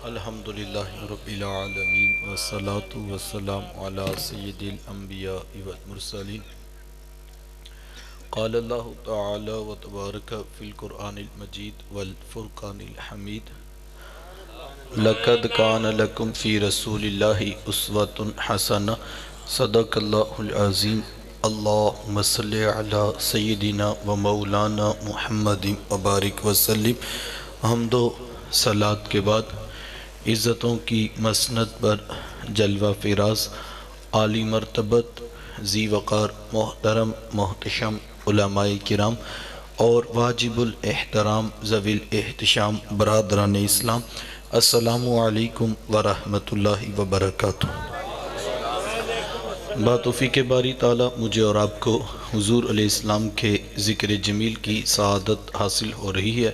الحمدللہ رب العالمین والصلاة والسلام علی سید الانبیاء والمرسلین قال اللہ تعالی و تبارک فی القرآن المجید والفرقان الحمید لقد کان لکم فی رسول اللہ اسوۃ حسنہ صدق اللہ العظیم اللہم صلی علی سیدنا و مولانا محمد وبارک وسلم۔ حمد و صلات کے بعد عزتوں کی مسند پر جلوہ فراز عالی مرتبت ذی وقار محترم محتشم علماء کرام اور واجب الاحترام ذوی الاحتشام برادران اسلام، السلام علیکم ورحمۃ اللہ وبرکاتہ۔ باتوفیق باری تعالیٰ مجھے اور آپ کو حضور علیہ السلام کے ذکر جمیل کی سعادت حاصل ہو رہی ہے۔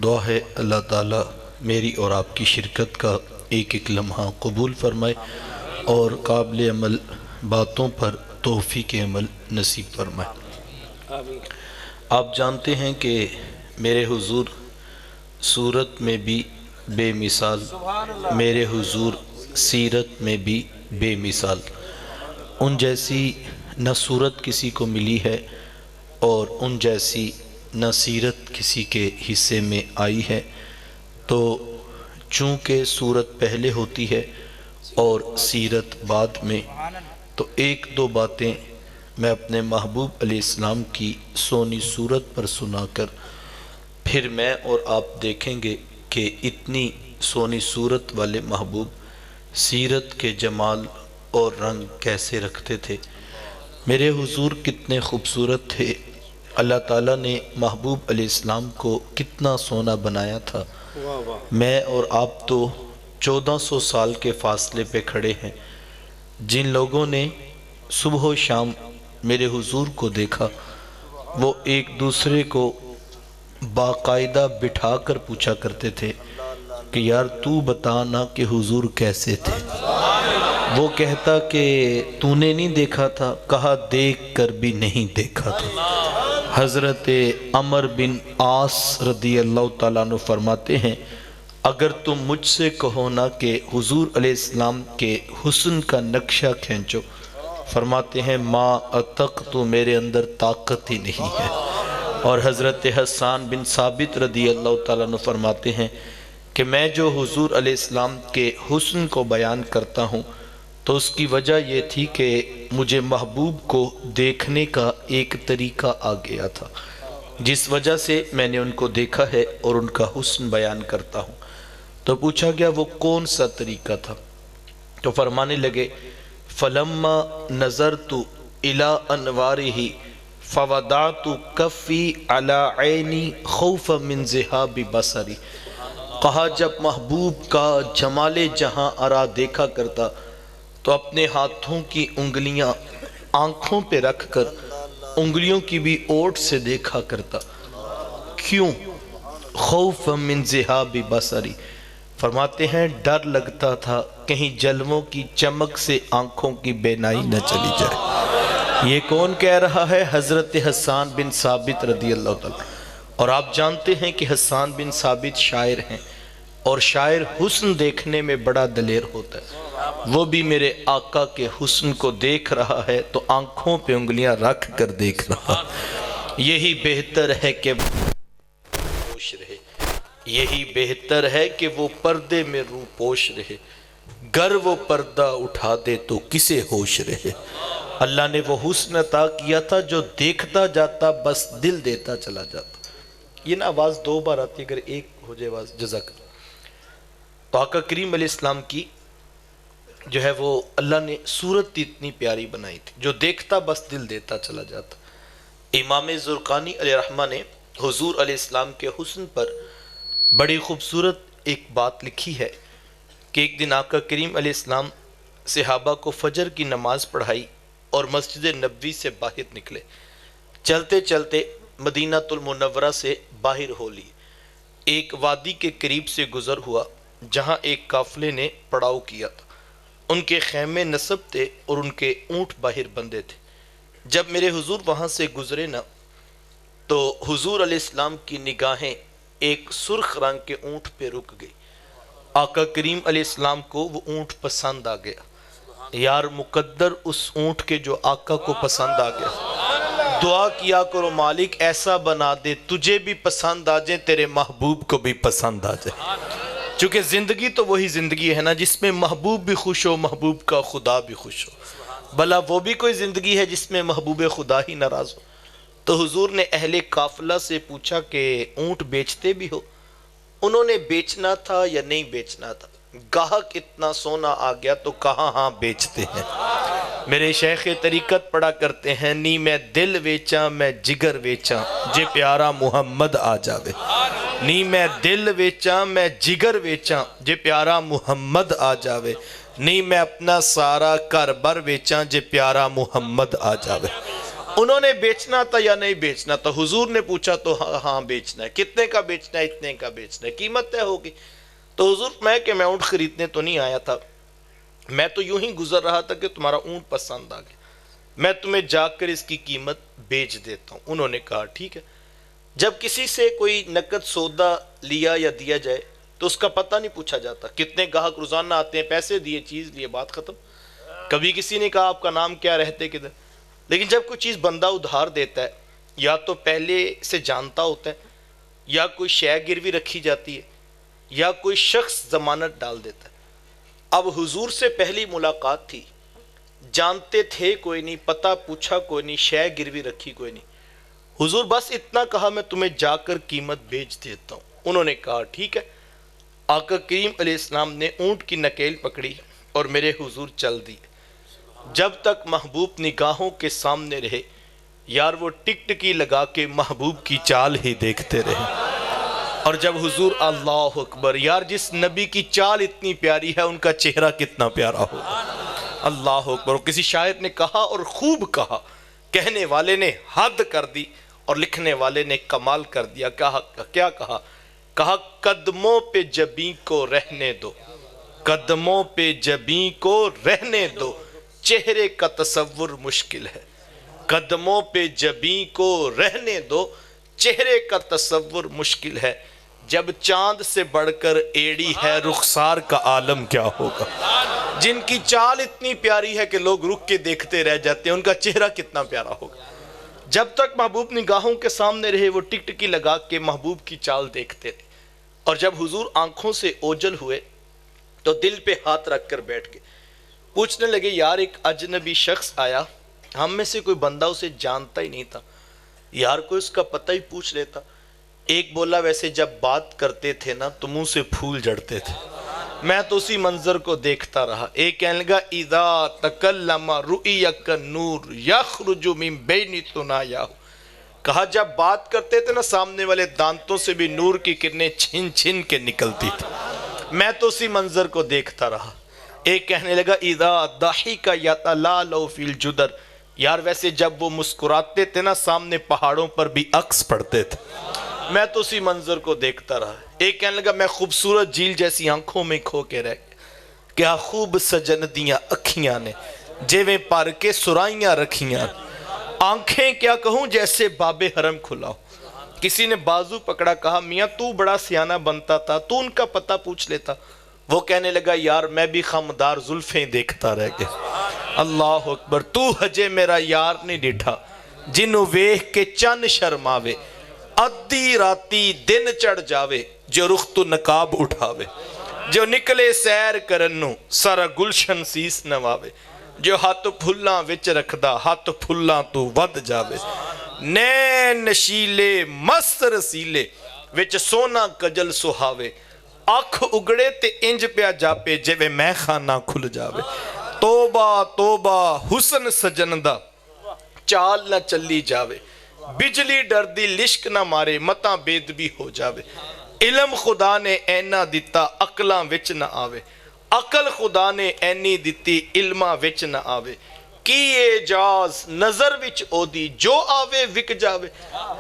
دعا ہے اللہ تعالیٰ میری اور آپ کی شرکت کا ایک ایک لمحہ قبول فرمائے اور قابل عمل باتوں پر توفیق عمل نصیب فرمائے۔ آپ جانتے ہیں کہ میرے حضور صورت میں بھی بے مثال، میرے حضور سیرت میں بھی بے مثال، ان جیسی نہ صورت کسی کو ملی ہے اور ان جیسی نہ سیرت کسی کے حصے میں آئی ہے۔ تو چونکہ صورت پہلے ہوتی ہے اور سیرت بعد میں، تو ایک دو باتیں میں اپنے محبوب علیہ السلام کی سونی صورت پر سنا کر پھر میں اور آپ دیکھیں گے کہ اتنی سونی صورت والے محبوب سیرت کے جمال اور رنگ کیسے رکھتے تھے، میرے حضور کتنے خوبصورت تھے، اللہ تعالیٰ نے محبوب علیہ السلام کو کتنا سونا بنایا تھا۔ میں اور آپ تو 1400 سال کے فاصلے پہ کھڑے ہیں۔ جن لوگوں نے صبح و شام میرے حضور کو دیکھا وہ ایک دوسرے کو باقاعدہ بٹھا کر پوچھا کرتے تھے کہ یار تو بتانا کہ حضور کیسے تھے۔ وہ کہتا کہ تو نے نہیں دیکھا تھا، کہا دیکھ کر بھی نہیں دیکھا تھا۔ حضرت عمر بن عاص رضی اللہ تعالیٰ عنہ فرماتے ہیں اگر تم مجھ سے کہو نا کہ حضور علیہ السلام کے حسن کا نقشہ کھینچو، فرماتے ہیں ما اتق، تو میرے اندر طاقت ہی نہیں ہے۔ اور حضرت حسان بن ثابت رضی اللہ تعالیٰ عنہ فرماتے ہیں کہ میں جو حضور علیہ السلام کے حسن کو بیان کرتا ہوں تو اس کی وجہ یہ تھی کہ مجھے محبوب کو دیکھنے کا ایک طریقہ آ گیا تھا، جس وجہ سے میں نے ان کو دیکھا ہے اور ان کا حسن بیان کرتا ہوں۔ تو پوچھا گیا وہ کون سا طریقہ تھا، تو فرمانے لگے فلما نظرت الی انوارہ فوضعت کفی علی عینی خوفا من ذہاب بصری۔ کہا جب محبوب کا جمال جہاں آرا دیکھا کرتا تو اپنے ہاتھوں کی انگلیاں آنکھوں پہ رکھ کر انگلیوں کی بھی اوٹ سے دیکھا کرتا۔ کیوں؟ خوف من ذہاب بصری، فرماتے ہیں ڈر لگتا تھا کہیں جلووں کی چمک سے آنکھوں کی بینائی نہ چلی جائے۔ یہ کون کہہ رہا ہے؟ حضرت حسان بن ثابت رضی اللہ تعالیٰ۔ اور آپ جانتے ہیں کہ حسان بن ثابت شاعر ہیں اور شاعر حسن دیکھنے میں بڑا دلیر ہوتا ہے۔ وہ بھی میرے آقا کے حسن کو دیکھ رہا ہے تو آنکھوں پہ انگلیاں رکھ کر دیکھ رہا۔ یہی بہتر ہے کہ پوش رہے، یہی بہتر ہے کہ وہ پردے میں رو پوش رہے، گر وہ پردہ اٹھا دے تو کسے ہوش رہے۔ اللہ نے وہ حسن عطا کیا تھا جو دیکھتا جاتا بس دل دیتا چلا جاتا۔ یہ نا آواز دو بار آتی، اگر ایک ہو جائے آواز جزاک اللہ۔ تو آقا کریم علیہ السلام کی جو ہے وہ اللہ نے صورت اتنی پیاری بنائی تھی جو دیکھتا بس دل دیتا چلا جاتا۔ امام زرقانی علیہ رحمہ نے حضور علیہ السلام کے حسن پر بڑی خوبصورت ایک بات لکھی ہے کہ ایک دن آقا کریم علیہ السلام صحابہ کو فجر کی نماز پڑھائی اور مسجد نبوی سے باہر نکلے۔ چلتے چلتے مدینہ المنورہ سے باہر ہو لی، ایک وادی کے قریب سے گزر ہوا جہاں ایک قافلے نے پڑاؤ کیا تھا۔ ان کے خیمے نصب تھے اور ان کے اونٹ باہر بندھے تھے۔ جب میرے حضور وہاں سے گزرے نا تو حضور علیہ السلام کی نگاہیں ایک سرخ رنگ کے اونٹ پہ رک گئی آقا کریم علیہ السلام کو وہ اونٹ پسند آ گیا. یار مقدر اس اونٹ کے جو آقا کو پسند آ گیا. دعا کیا کرو مالک ایسا بنا دے تجھے بھی پسند آ جائے تیرے محبوب کو بھی پسند آ جائے. چونکہ زندگی تو وہی زندگی ہے نا جس میں محبوب بھی خوش ہو محبوب کا خدا بھی خوش ہو. بھلا وہ بھی کوئی زندگی ہے جس میں محبوب خدا ہی ناراض ہو. تو حضور نے اہل قافلہ سے پوچھا کہ اونٹ بیچتے بھی ہو؟ انہوں نے بیچنا تھا یا نہیں بیچنا تھا. گاہک اتنا سونا آ گیا تو کہاں ہاں بیچتے ہیں. میرے شیخ طریقت پڑھا کرتے ہیں نی میں دل ویچاں میں جگر ویچاں جے پیارا محمد آ جاوے. نی میں دل ویچاں میں جگر ویچاں جے پیارا محمد آ جاوے. نی میں اپنا سارا گھر بر ویچاں جے پیارا محمد آ جاوے. انہوں نے بیچنا تھا یا نہیں بیچنا تھا؟ حضور نے پوچھا تو ہاں بیچنا ہے. کتنے کا بیچنا ہے؟ اتنے کا بیچنا ہے. قیمت طے ہوگی. تو حضور میں اونٹ خریدنے تو نہیں آیا تھا, میں تو یوں ہی گزر رہا تھا کہ تمہارا اونٹ پسند آ گیا, میں تمہیں جا کر اس کی قیمت بیچ دیتا ہوں. انہوں نے کہا ٹھیک ہے. جب کسی سے کوئی نقد سودا لیا یا دیا جائے تو اس کا پتہ نہیں پوچھا جاتا. کتنے گاہک روزانہ آتے ہیں, پیسے دیے چیز لیے بات ختم. کبھی کسی نے کہا آپ کا نام کیا, رہتے کدھر. لیکن جب کوئی چیز بندہ ادھار دیتا ہے یا تو پہلے سے جانتا ہوتا ہے یا کوئی شے گروی رکھی جاتی ہے یا کوئی شخص ضمانت ڈال دیتا ہے. اب حضور سے پہلی ملاقات تھی, جانتے تھے کوئی نہیں, پتہ پوچھا کوئی نہیں, شے گروی رکھی کوئی نہیں. حضور بس اتنا کہا میں تمہیں جا کر قیمت بیچ دیتا ہوں. انہوں نے کہا ٹھیک ہے. آقا کریم علیہ السلام نے اونٹ کی نکیل پکڑی اور میرے حضور چل دی. جب تک محبوب نگاہوں کے سامنے رہے یار وہ ٹک ٹکی لگا کے محبوب کی چال ہی دیکھتے رہے. اور جب حضور اللہ اکبر, یار جس نبی کی چال اتنی پیاری ہے ان کا چہرہ کتنا پیارا ہوگا. اللہ اکبر. کسی شاعر نے کہا اور خوب کہا, کہنے والے نے حد کر دی اور لکھنے والے نے کمال کر دیا. کیا کہا؟ کہا قدموں پہ جبیں کو رہنے دو, قدموں پہ جبیں کو رہنے دو, چہرے کا تصور مشکل ہے. قدموں پہ جبیں کو رہنے دو, چہرے کا تصور مشکل ہے. جب چاند سے بڑھ کر ایڑی ہے رخسار کا عالم کیا ہوگا. جن کی چال اتنی پیاری ہے کہ لوگ رک کے دیکھتے رہ جاتے ہیں ان کا چہرہ کتنا پیارا ہوگا. جب تک محبوب نگاہوں کے سامنے رہے وہ ٹک ٹکی لگا کے محبوب کی چال دیکھتے رہے. اور جب حضور آنکھوں سے اوجل ہوئے تو دل پہ ہاتھ رکھ کر بیٹھ گئے. پوچھنے لگے یار ایک اجنبی شخص آیا, ہم میں سے کوئی بندہ اسے جانتا ہی نہیں تھا, یار کوئی اس کا پتہ ہی پوچھ لیتا. ایک بولا ویسے جب بات کرتے تھے نا تو منہ سے پھول جڑتے تھے. میں تو اسی منظر کو دیکھتا رہا. ایک کہنے لگا اذا تکلم رؤیک النور یخرج من بین ثنایاہ. کہا جب بات کرتے تھے نا سامنے والے دانتوں سے بھی نور کی کرنیں چھن چھن کے نکلتی تھی. میں تو اسی منظر کو دیکھتا رہا. ایک کہنے لگا اذا ضحک یتلالو فی الجدر. یار ویسے جب وہ مسکراتے تھے نا سامنے پہاڑوں پر بھی عکس پڑتے تھے. میں تو اسی منظر کو دیکھتا رہا. ایک کہنے لگا میں خوبصورت جھیل جیسی آنکھوں میں کھو کے رہ گیا. کیا خوب سجن دیاں اکھیاں نے جیویں پر کے سرائیاں رکھیاں, آنکھیں کیا کہوں جیسے باب حرم کھلا ہو. کسی نے بازو پکڑا, کہا میاں تو بڑا سیانہ بنتا تھا, تو ان کا پتہ پوچھ لیتا. وہ کہنے لگا یار میں بھی خمدار زلفیں دیکھتا رہ گیا. اللہ اکبر. تو ہجے میرا یار نہیں ڈٹھا جنوں ویکھ کے چن شرماوے, ادھی راتی دن چڑھ جاوے جو رخ تو نقاب اٹھاوے, جو نکلے سیر کرنوں سارا گلشن سیس نواوے, جو ہاتھ پھلاں وچ رکھدا ہاتھ پھلاں تو ود جاوے, نین نشیلے مست رسیلے وچ سونا کجل سہاوے, اکھ اگڑے تے انج پیا جاپے جویں میں خانہ کھل جاوے. توبہ توبہ حسن سجن دا چال نہ چلی جاوے, بجلی ڈر دی لشک نہ مارے متاں بید بھی ہو جاوے. علم خدا نے اینا دیتا عقلاں وچ نہ آوے, عقل خدا نے اینی دیتی علماں وچ نہ آوے. کی اعجاز نظر وچ او دی جو آوے وک جاوے,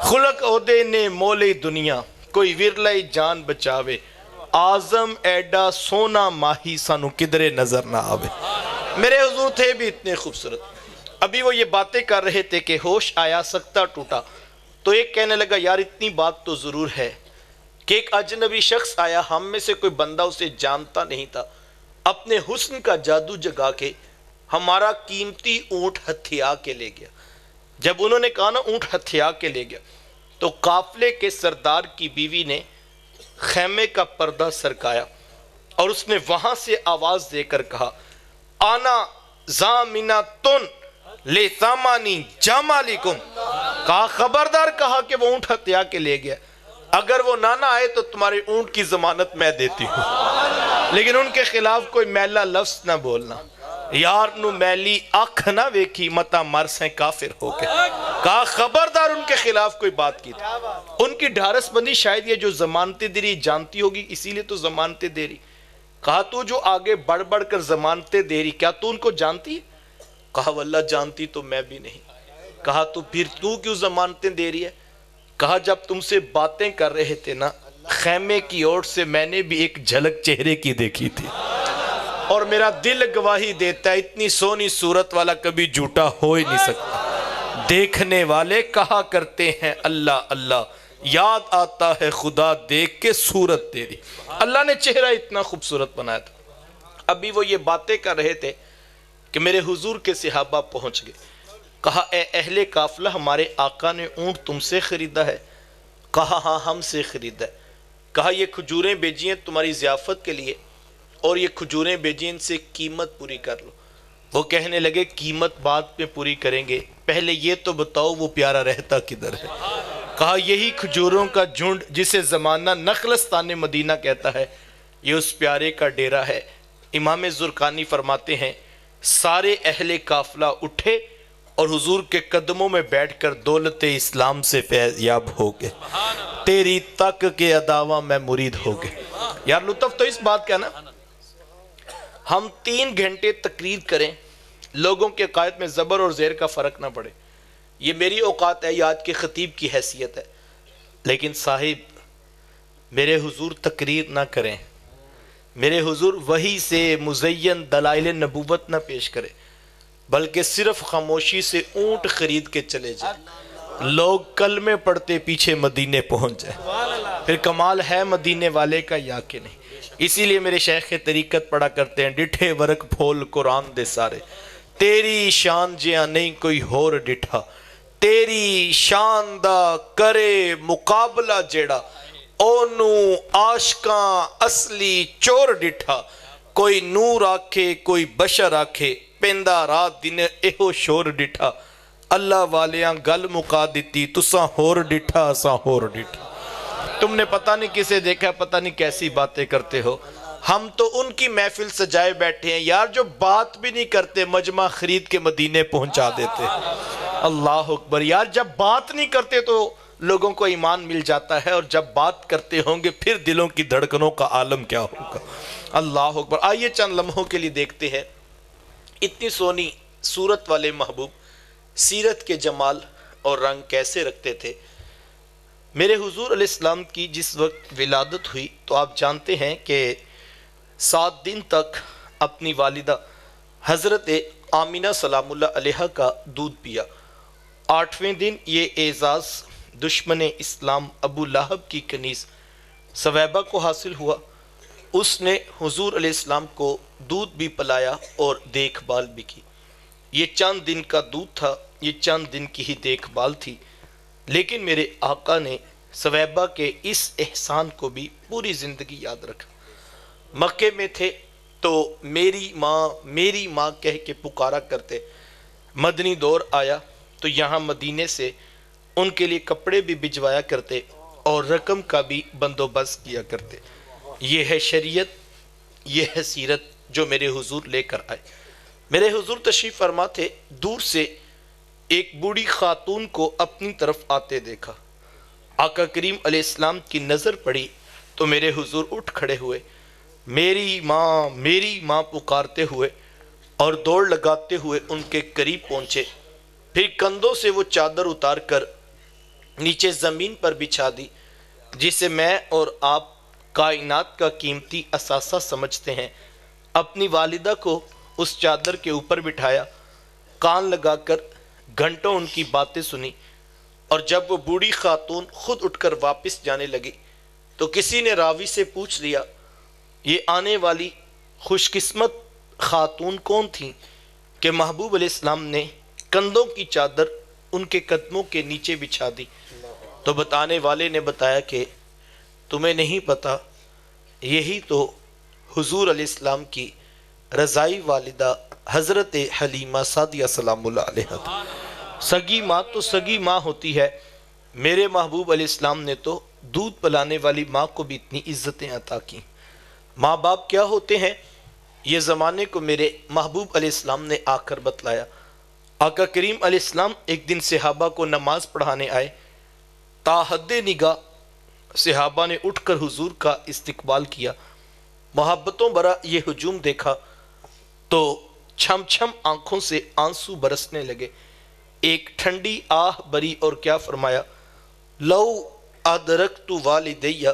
خلق او دے نے مولے دنیا کوئی ورلے جان بچاوے. آزم ایڈا سونا ماہی سانو کدرے نظر نہ آوے. میرے حضور تھے بھی اتنے خوبصورت. ابھی وہ یہ باتیں کر رہے تھے کہ ہوش آیا سکتا ٹوٹا. تو ایک کہنے لگا یار اتنی بات تو ضرور ہے کہ ایک اجنبی شخص آیا، ہم میں سے کوئی بندہ اسے جانتا نہیں تھا، اپنے حسن کا جادو جگا کے ہمارا قیمتی اونٹ ہتھیا کے لے گیا۔ جب انہوں نے کہا نا اونٹ ہتھیا کے لے گیا، تو قافلے کے سردار کی بیوی نے خیمے کا پردہ سرکایا اور اس نے وہاں سے آواز دے کر کہا، آنا زامنتن لثمانی جمالکم، کہا خبردار، کہا کہ وہ اونٹ ہتھیا کے لے گیا، اگر وہ نہ آئے تو تمہارے اونٹ کی ضمانت میں دیتی ہوں، لیکن ان کے خلاف کوئی میلا لفظ نہ بولنا۔ یار نو میلی آنکھ نہ ویکھی متا مرس ہیں کافر ہو کے، کہا خبردار ان کے خلاف کوئی بات کی تھی۔ ان کی ڈھارس بندی شاید یہ جو ضمانتیں دے رہی جانتی ہوگی، اسی لیے تو ضمانتیں دے رہی۔ کہا تو جو آگے بڑھ بڑھ کر ضمانتیں دے رہی، کیا تو ان کو جانتی ہے؟ کہا واللہ جانتی تو میں بھی نہیں۔ کہا تو پھر تو کیوں ضمانتیں دے رہی ہے؟ کہا جب تم سے باتیں کر رہے تھے نا، خیمے کی اوٹ سے میں نے بھی ایک جھلک چہرے کی دیکھی تھی، اور میرا دل گواہی دیتا ہے اتنی سونی صورت والا کبھی جھوٹا ہو ہی نہیں سکتا۔ دیکھنے والے کہا کرتے ہیں اللہ اللہ، یاد آتا ہے خدا دیکھ کے صورت تیری۔ اللہ نے چہرہ اتنا خوبصورت بنایا تھا۔ ابھی وہ یہ باتیں کر رہے تھے کہ میرے حضور کے صحابہ پہنچ گئے۔ کہا اے اہل قافلہ، ہمارے آقا نے اونٹ تم سے خریدا ہے؟ کہا ہاں ہم سے خریدا ہے۔ کہا یہ کھجوریں بھیجی ہیں تمہاری ضیافت کے لیے، اور یہ کھجوریں بھیجی، ان سے قیمت پوری کر لو۔ وہ کہنے لگے قیمت بعد میں پوری کریں گے، پہلے یہ تو بتاؤ وہ پیارا رہتا کدھر ہے؟ کہا یہی کھجوروں کا جھنڈ جسے زمانہ نخلستان مدینہ کہتا ہے، یہ اس پیارے کا ڈیرا ہے۔ امام زرقانی فرماتے ہیں سارے اہل قافلہ اٹھے اور حضور کے قدموں میں بیٹھ کر دولت اسلام سے فیض یاب ہو گئے، تیری تک کے اداواں میں مرید ہو گئے۔ یار لطف تو اس بات کا نا، ہم 3 گھنٹے تقریر کریں، لوگوں کے عقائد میں زبر اور زیر کا فرق نہ پڑے، یہ میری اوقات ہے، یہ آج کے خطیب کی حیثیت ہے، لیکن صاحب میرے حضور تقریر نہ کریں، میرے حضور وحی سے مزین دلائل نبوت نہ پیش کرے، بلکہ صرف خاموشی سے اونٹ خرید کے چلے جائیں، لوگ کلمے پڑھتے پیچھے مدینے پہنچ جائیں، پھر کمال ہے مدینے والے کا یا کہ نہیں۔ اسی لیے میرے شیخ طریقت پڑھا کرتے ہیں، ڈٹھے ورک پھول قرآن دے سارے، تیری شان جیاں نہیں کوئی ہور ڈٹھا، تیری شان دا کرے مقابلہ جیڑا، اونو عاشقاں اصلی چور ڈٹھا، کوئی نور آکھے کوئی بشر آکھے، پیندہ رات دن ایہو شور ڈٹھا، اللہ والیاں گل مکا دیتی، تساں ہور ڈٹھا اساں ہور ڈٹھا۔ تم نے پتہ نہیں کسے دیکھا، پتہ نہیں کیسی باتیں کرتے ہو، ہم تو ان کی محفل سجائے بیٹھے ہیں یار جو بات بھی نہیں کرتے، مجمع خرید کے مدینے پہنچا دیتے۔ اللہ اکبر، یار جب بات نہیں کرتے تو لوگوں کو ایمان مل جاتا ہے، اور جب بات کرتے ہوں گے پھر دلوں کی دھڑکنوں کا عالم کیا ہوگا۔ اللہ اکبر۔ آئیے چند لمحوں کے لیے دیکھتے ہیں اتنی سونی صورت والے محبوب سیرت کے جمال اور رنگ کیسے رکھتے تھے۔ میرے حضور علیہ السلام کی جس وقت ولادت ہوئی تو آپ جانتے ہیں کہ 7 دن تک اپنی والدہ حضرت آمینہ سلام اللہ علیہ کا دودھ پیا۔ 8ویں دن یہ اعزاز دشمن اسلام ابو لہب کی کنیز سویبہ کو حاصل ہوا، اس نے حضور علیہ السلام کو دودھ بھی پلایا اور دیکھ بھال بھی کی۔ یہ چند دن کا دودھ تھا، یہ چند دن کی ہی دیکھ بھال تھی، لیکن میرے آقا نے سویبہ کے اس احسان کو بھی پوری زندگی یاد رکھا۔ مکے میں تھے تو میری ماں کہہ کے پکارا کرتے، مدنی دور آیا تو یہاں مدینے سے ان کے لیے کپڑے بھی بھجوایا کرتے اور رقم کا بھی بندوبست کیا کرتے۔ یہ ہے شریعت، یہ ہے سیرت جو میرے حضور لے کر آئے۔ میرے حضور تشریف فرما تھے، دور سے ایک بوڑھی خاتون کو اپنی طرف آتے دیکھا، آقا کریم علیہ السلام کی نظر پڑی تو میرے حضور اٹھ کھڑے ہوئے، میری ماں پکارتے ہوئے اور دوڑ لگاتے ہوئے ان کے قریب پہنچے، پھر کندھوں سے وہ چادر اتار کر نیچے زمین پر بچھا دی جسے میں اور آپ کائنات کا قیمتی اثاثہ سمجھتے ہیں۔ اپنی والدہ کو اس چادر کے اوپر بٹھایا، کان لگا کر گھنٹوں ان کی باتیں سنی، اور جب وہ بوڑھی خاتون خود اٹھ کر واپس جانے لگی تو کسی نے راوی سے پوچھ لیا یہ آنے والی خوش قسمت خاتون کون تھیں کہ محبوب علیہ السلام نے کندھوں کی چادر ان کے قدموں کے نیچے بچھا دی؟ تو بتانے والے نے بتایا کہ تمہیں نہیں پتا، یہی تو حضور علیہ السلام کی رضائی والدہ حضرت حلیمہ سعدیہ سلام اللہ علیہ تھا۔ سگی ماں تو سگی ماں ہوتی ہے، میرے محبوب علیہ السلام نے تو دودھ پلانے والی ماں کو بھی اتنی عزتیں عطا کی۔ ماں باپ کیا ہوتے ہیں یہ زمانے کو میرے محبوب علیہ السلام نے آ کر بتلایا۔ آقا کریم علیہ السلام ایک دن صحابہ کو نماز پڑھانے آئے، تا حد نگاہ صحابہ نے اٹھ کر حضور کا استقبال کیا، محبتوں برا یہ ہجوم دیکھا تو چھم چھم آنکھوں سے آنسو برسنے لگے۔ ایک ٹھنڈی آہ بری اور کیا فرمایا، لو ادرکت والدی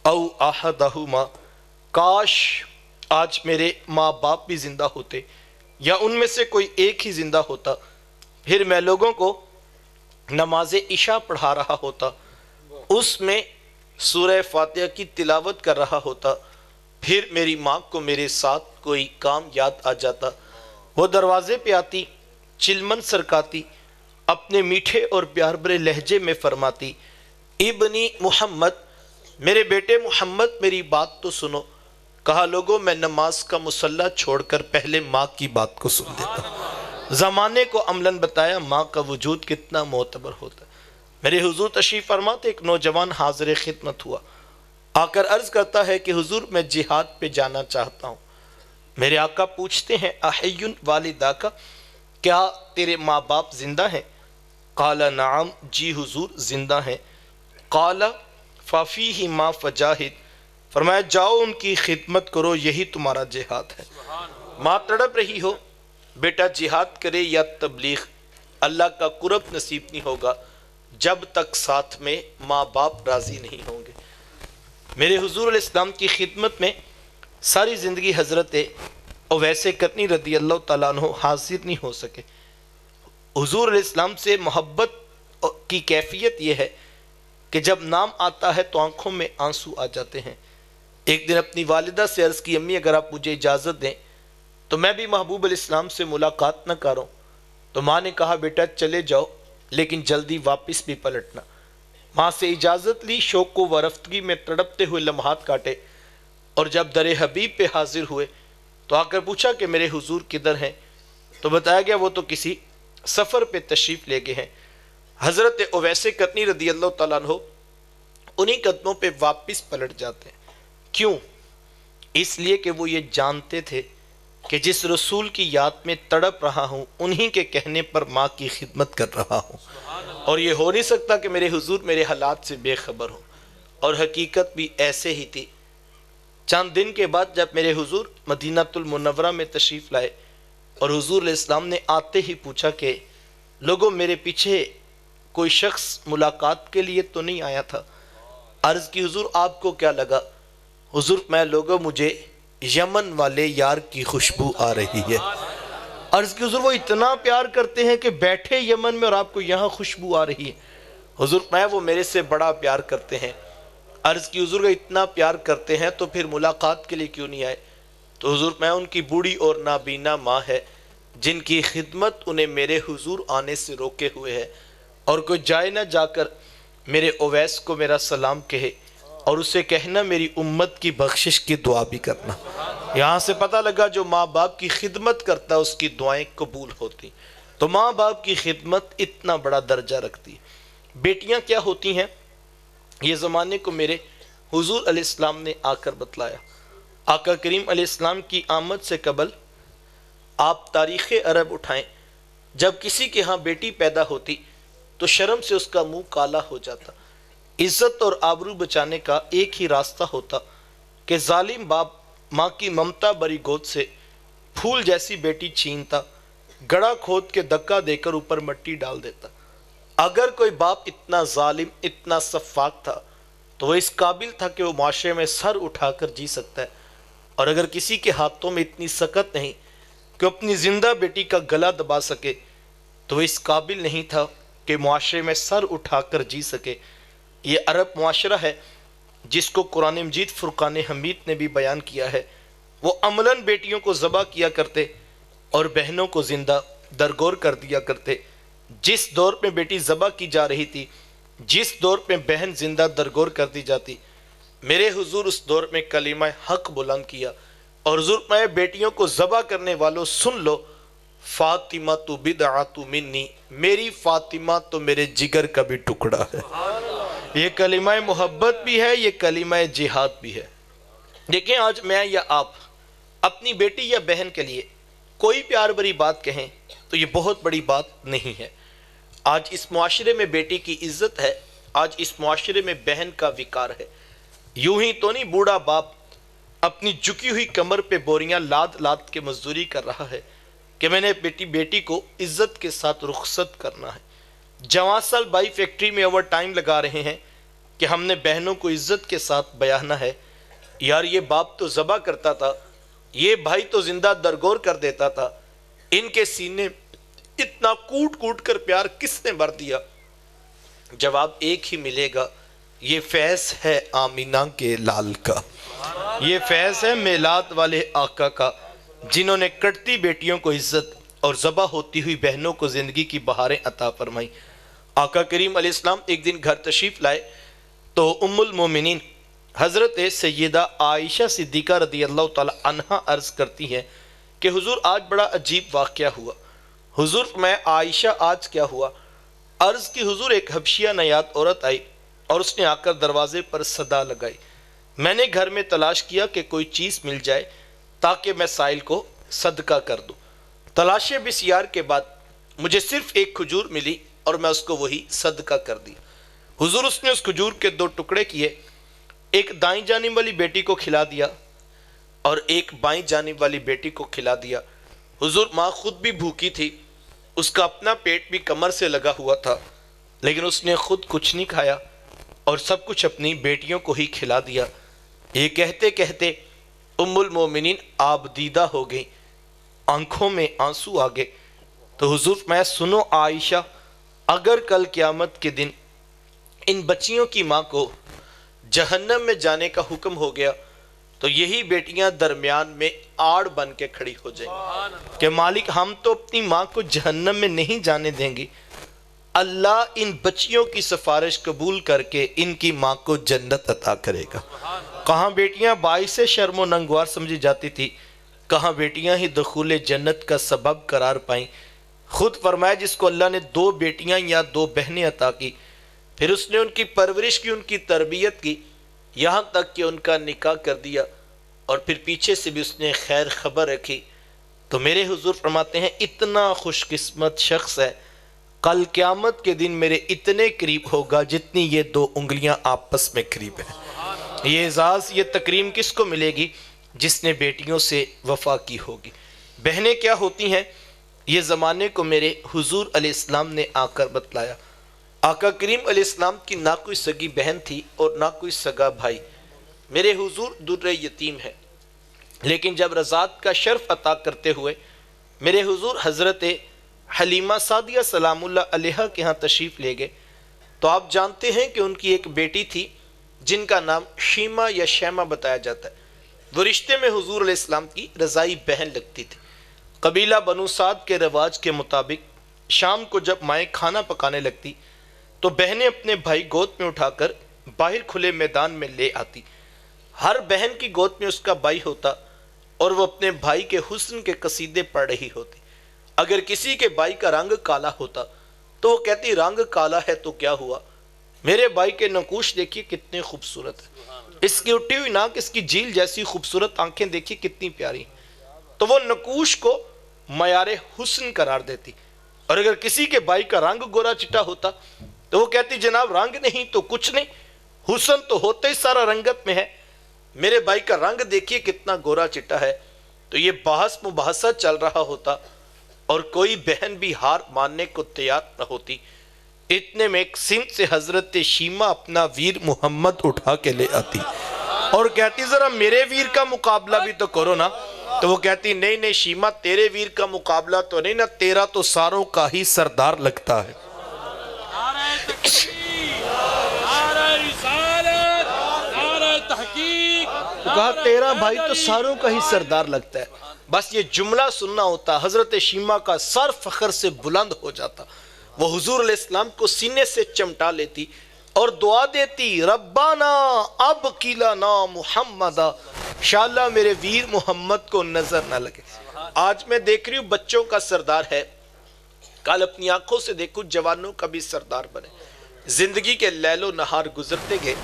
او احدہما، کاش آج میرے ماں باپ بھی زندہ ہوتے یا ان میں سے کوئی ایک ہی زندہ ہوتا، پھر میں لوگوں کو نماز عشاء پڑھا رہا ہوتا، اس میں سورہ فاتحہ کی تلاوت کر رہا ہوتا، پھر میری ماں کو میرے ساتھ کوئی کام یاد آ جاتا، وہ دروازے پہ آتی، چلمن سرکاتی، اپنے میٹھے اور پیار بھرے لہجے میں فرماتی، ابنی محمد، میرے بیٹے محمد میری بات تو سنو۔ کہا لوگوں میں نماز کا مصلی چھوڑ کر پہلے ماں کی بات کو سن دیتا ہوں۔ زمانے کو عملاً بتایا ماں کا وجود کتنا معتبر ہوتا ہے۔ میرے حضور تشریف فرما تھے، ایک نوجوان حاضر خدمت ہوا، آ کر عرض کرتا ہے کہ حضور میں جہاد پہ جانا چاہتا ہوں۔ میرے آقا پوچھتے ہیں احی والدہ کا، کیا تیرے ماں باپ زندہ ہیں؟ قال نعم، جی حضور زندہ ہیں۔ قال ففیہ ما فجاہد، فرمایا جاؤ ان کی خدمت کرو، یہی تمہارا جہاد ہے۔ ماں تڑپ رہی ہو، بیٹا جہاد کرے یا تبلیغ، اللہ کا قرب نصیب نہیں ہوگا جب تک ساتھ میں ماں باپ راضی نہیں ہوں گے۔ میرے حضور علیہ السلام کی خدمت میں ساری زندگی حضرت اویس قرنی رضی اللہ تعالیٰ عنہ حاضر نہیں ہو سکے۔ حضور علیہ السلام سے محبت کی کیفیت یہ ہے کہ جب نام آتا ہے تو آنکھوں میں آنسو آ جاتے ہیں۔ ایک دن اپنی والدہ سے عرض کی، امی اگر آپ مجھے اجازت دیں تو میں بھی محبوب علیہ السلام سے ملاقات نہ کروں؟ تو ماں نے کہا بیٹا چلے جاؤ لیکن جلدی واپس بھی پلٹنا۔ ماں سے اجازت لی، شوق و ورفتگی میں تڑپتے ہوئے لمحات کاٹے، اور جب در حبیب پہ حاضر ہوئے تو آ کر پوچھا کہ میرے حضور کدھر ہیں؟ تو بتایا گیا وہ تو کسی سفر پہ تشریف لے گئے ہیں۔ حضرت اویس قرنی رضی اللہ تعالیٰ عنہ انہی قدموں پہ واپس پلٹ جاتے ہیں۔ کیوں؟ اس لیے کہ وہ یہ جانتے تھے کہ جس رسول کی یاد میں تڑپ رہا ہوں انہی کے کہنے پر ماں کی خدمت کر رہا ہوں، اور یہ ہو نہیں سکتا کہ میرے حضور میرے حالات سے بے خبر ہوں۔ اور حقیقت بھی ایسے ہی تھی۔ چند دن کے بعد جب میرے حضور مدینہ المنورہ میں تشریف لائے اور حضور علیہ السلام نے آتے ہی پوچھا کہ لوگوں میرے پیچھے کوئی شخص ملاقات کے لیے تو نہیں آیا تھا؟ عرض کی حضور آپ کو کیا لگا؟ حضور میں لوگوں مجھے یمن والے یار کی خوشبو آ رہی ہے۔ عرض کی حضور وہ اتنا پیار کرتے ہیں کہ بیٹھے یمن میں اور آپ کو یہاں خوشبو آ رہی ہے؟ حضور میں وہ میرے سے بڑا پیار کرتے ہیں۔ عرض کی حضور اتنا پیار کرتے ہیں تو پھر ملاقات کے لیے کیوں نہیں آئے؟ تو حضور میں ان کی بوڑھی اور نابینا ماں ہے جن کی خدمت انہیں میرے حضور آنے سے روکے ہوئے ہے، اور کوئی جائے نہ جا کر میرے اویس کو میرا سلام کہے اور اسے کہنا میری امت کی بخشش کی دعا بھی کرنا۔ یہاں سے پتہ لگا جو ماں باپ کی خدمت کرتا ہے اس کی دعائیں قبول ہوتی۔ تو ماں باپ کی خدمت اتنا بڑا درجہ رکھتی ہے۔ بیٹیاں کیا ہوتی ہیں یہ زمانے کو میرے حضور علیہ السلام نے آ کر بتلایا۔ آقا کریم علیہ السلام کی آمد سے قبل آپ تاریخ عرب اٹھائیں، جب کسی کے ہاں بیٹی پیدا ہوتی تو شرم سے اس کا منہ کالا ہو جاتا۔ عزت اور آبرو بچانے کا ایک ہی راستہ ہوتا کہ ظالم باپ ماں کی ممتا بری گود سے پھول جیسی بیٹی چھینتا، گڑھا کھود کے دھکا دے کر اوپر مٹی ڈال دیتا۔ اگر کوئی باپ اتنا ظالم، اتنا سفاک تھا تو وہ اس قابل تھا کہ وہ معاشرے میں سر اٹھا کر جی سکتا ہے، اور اگر کسی کے ہاتھوں میں اتنی سکت نہیں کہ اپنی زندہ بیٹی کا گلا دبا سکے تو وہ اس قابل نہیں تھا کہ معاشرے میں سر اٹھا کر جی سکے۔ یہ عرب معاشرہ ہے، جس کو قرآن مجید فرقان حمید نے بھی بیان کیا ہے، وہ عملاً بیٹیوں کو ذبح کیا کرتے اور بہنوں کو زندہ درگور کر دیا کرتے۔ جس دور میں بیٹی ذبح کی جا رہی تھی، جس دور میں بہن زندہ درگور کر دی جاتی، میرے حضور اس دور میں کلمہ حق بلند کیا اور حضور میں بیٹیوں کو ذبح کرنے والوں سن لو، فاطمہ تو بدعۃ منی، میری فاطمہ تو میرے جگر کا بھی ٹکڑا ہے۔ یہ کلمہ محبت بھی ہے، یہ کلمہ جہاد بھی ہے۔ دیکھیں آج میں یا آپ اپنی بیٹی یا بہن کے لیے کوئی پیار بری بات کہیں تو یہ بہت بڑی بات نہیں ہے۔ آج اس معاشرے میں بیٹی کی عزت ہے، آج اس معاشرے میں بہن کا وقار ہے۔ یوں ہی تو نہیں بوڑھا باپ اپنی جھکی ہوئی کمر پہ بوریاں لاد لاد کے مزدوری کر رہا ہے کہ میں نے بیٹی کو عزت کے ساتھ رخصت کرنا ہے۔ جوان سال بھائی فیکٹری میں اوور ٹائم لگا رہے ہیں کہ ہم نے بہنوں کو عزت کے ساتھ بیانہ ہے۔ یار یہ باپ تو ذبح کرتا تھا، یہ بھائی تو زندہ درگور کر دیتا تھا، ان کے سینے اتنا کوٹ کوٹ کر پیار کس نے بھر دیا؟ جواب ایک ہی ملے گا، یہ فیض ہے آمینہ کے لال کا، یہ فیض ہے میلاد والے آقا کا، جنہوں نے کٹتی بیٹیوں کو عزت اور ذبح ہوتی ہوئی بہنوں کو زندگی کی بہاریں عطا فرمائی۔ آقا کریم علیہ السلام ایک دن گھر تشریف لائے تو ام المومنین حضرت سیدہ عائشہ صدیقہ رضی اللہ تعالی عنہا عرض کرتی ہیں کہ حضور آج بڑا عجیب واقعہ ہوا۔ حضور میں عائشہ آج کیا ہوا؟ عرض کی حضور ایک حبشیہ نیاد عورت آئی اور اس نے آ کر دروازے پر صدا لگائی۔ میں نے گھر میں تلاش کیا کہ کوئی چیز مل جائے تاکہ میں سائل کو صدقہ کر دوں۔ تلاش بسیار کے بعد مجھے صرف ایک کھجور ملی اور میں اس کو وہی صدقہ کر دی۔ حضور اس نے اس کھجور کے 2 ٹکڑے کیے، ایک دائیں جانب والی بیٹی کو کھلا دیا اور ایک بائیں جانب والی بیٹی کو کھلا دیا۔ حضور ماں خود بھی بھوکی تھی، اس کا اپنا پیٹ بھی کمر سے لگا ہوا تھا، لیکن اس نے خود کچھ نہیں کھایا اور سب کچھ اپنی بیٹیوں کو ہی کھلا دیا۔ یہ کہتے کہتے ام المومنین آبدیدہ ہو گئی، آنکھوں میں آنسو آ گئے۔ تو حضور میں سنو عائشہ، اگر کل قیامت کے دن ان بچیوں کی ماں کو جہنم میں جانے کا حکم ہو گیا تو یہی بیٹیاں درمیان میں آڑ بن کے کھڑی ہو جائیں کہ مالک ہم تو اپنی ماں کو جہنم میں نہیں جانے دیں گے، اللہ ان بچیوں کی سفارش قبول کر کے ان کی ماں کو جنت عطا کرے گا۔ کہاں بیٹیاں باعث شرم و ننگوار سمجھی جاتی تھی، کہاں بیٹیاں ہی دخول جنت کا سبب قرار پائیں۔ خود فرمایا جس کو اللہ نے 2 بیٹیاں یا 2 بہنیں عطا کی، پھر اس نے ان کی پرورش کی، ان کی تربیت کی، یہاں تک کہ ان کا نکاح کر دیا اور پھر پیچھے سے بھی اس نے خیر خبر رکھی، تو میرے حضور فرماتے ہیں اتنا خوش قسمت شخص ہے، کل قیامت کے دن میرے اتنے قریب ہوگا جتنی یہ 2 انگلیاں آپس میں قریب ہیں۔ یہ اعزاز، یہ تکریم کس کو ملے گی؟ جس نے بیٹیوں سے وفا کی ہوگی۔ بہنیں کیا ہوتی ہیں؟ یہ زمانے کو میرے حضور علیہ السلام نے آ کر بتلایا۔ آقا کریم علیہ السلام کی نہ کوئی سگی بہن تھی اور نہ کوئی سگا بھائی۔ میرے حضور در یتیم ہے، لیکن جب رضاعت کا شرف عطا کرتے ہوئے میرے حضور حضرت حلیمہ سعدیہ سلام اللہ علیہا کے ہاں تشریف لے گئے تو آپ جانتے ہیں کہ ان کی ایک بیٹی تھی جن کا نام شیمہ یا شیمہ بتایا جاتا ہے۔ وہ رشتے میں حضور علیہ السلام کی رضائی بہن لگتی تھی۔ قبیلہ بنو سعد کے رواج کے مطابق شام کو جب مائیں کھانا پکانے لگتی تو بہنیں اپنے بھائی گود میں اٹھا کر باہر کھلے میدان میں لے آتی۔ ہر بہن کی گود میں اس کا بھائی ہوتا اور وہ اپنے بھائی کے حسن کے قصیدے پڑھ رہی ہوتی۔ اگر کسی کے بھائی کا رنگ کالا ہوتا تو وہ کہتی رنگ کالا ہے تو کیا ہوا، میرے بھائی کے نقوش دیکھیے کتنے خوبصورت ہیں، اس کی اٹھی ہوئی ناک، اس کی جھیل جیسی خوبصورت آنکھیں دیکھیے کتنی پیاری، تو وہ نقوش کو معیار حسن قرار دیتی۔ اور اگر کسی کے بھائی کا رنگ گورا چٹا ہوتا تو وہ کہتی جناب رنگ نہیں تو کچھ نہیں، حسن تو ہوتے ہی سارا رنگت میں ہے، میرے بھائی کا رنگ دیکھیے کتنا گورا چٹا ہے۔ تو یہ بحث مباحثہ چل رہا ہوتا اور کوئی بہن بھی ہار ماننے کو تیار نہ ہوتی۔ اتنے میں ایک سمت سے حضرت شیمہ اپنا ویر محمد اٹھا کے لے آتی اور کہتی ذرا میرے ویر کا مقابلہ بھی تو کرو نا۔ تو وہ کہتی نہیں نہیں شیمہ تیرے ویر کا مقابلہ تو نہیں نا، تیرا تو ساروں کا ہی سردار لگتا ہے۔ تحقیق کہا تیرا بھائی تو ساروں کا ہی سردار لگتا ہے. بس یہ جملہ سننا ہوتا حضرت شیمہ کا سر فخر سے بلند ہو جاتا. وہ حضور علیہ السلام کو سینے سے چمٹا لیتی اور دعا دیتی ربنا اب قیلنا محمدا، انشاءاللہ میرے ویر محمد کو نظر نہ لگے. آج میں دیکھ رہی ہوں بچوں کا سردار ہے، کل اپنی آنکھوں سے دیکھوں جوانوں کا بھی سردار بنے. زندگی کے لیل و نہار گزرتے گئے،